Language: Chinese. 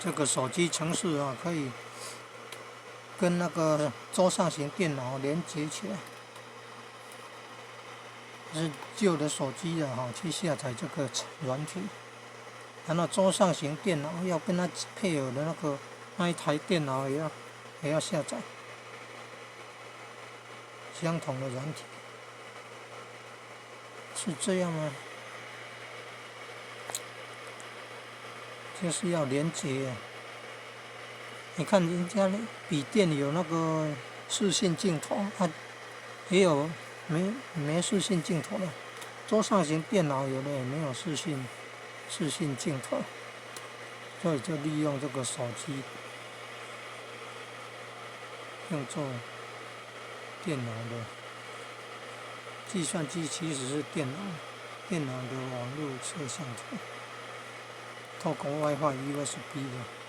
这个手机程式啊，可以跟那个桌上型电脑连接起来。是旧的手机的去下载这个软体，然后桌上型电脑要跟它配合的那一台电脑也要下载相同的软体，是这样吗？就是要连接。你看人家笔电有那个视讯镜头，也有没视讯镜头的。桌上型电脑有的也没有视讯镜头，所以就利用这个手机用作电脑的计算机，其实是电脑的网络摄像头，透过 WiFi USB 的。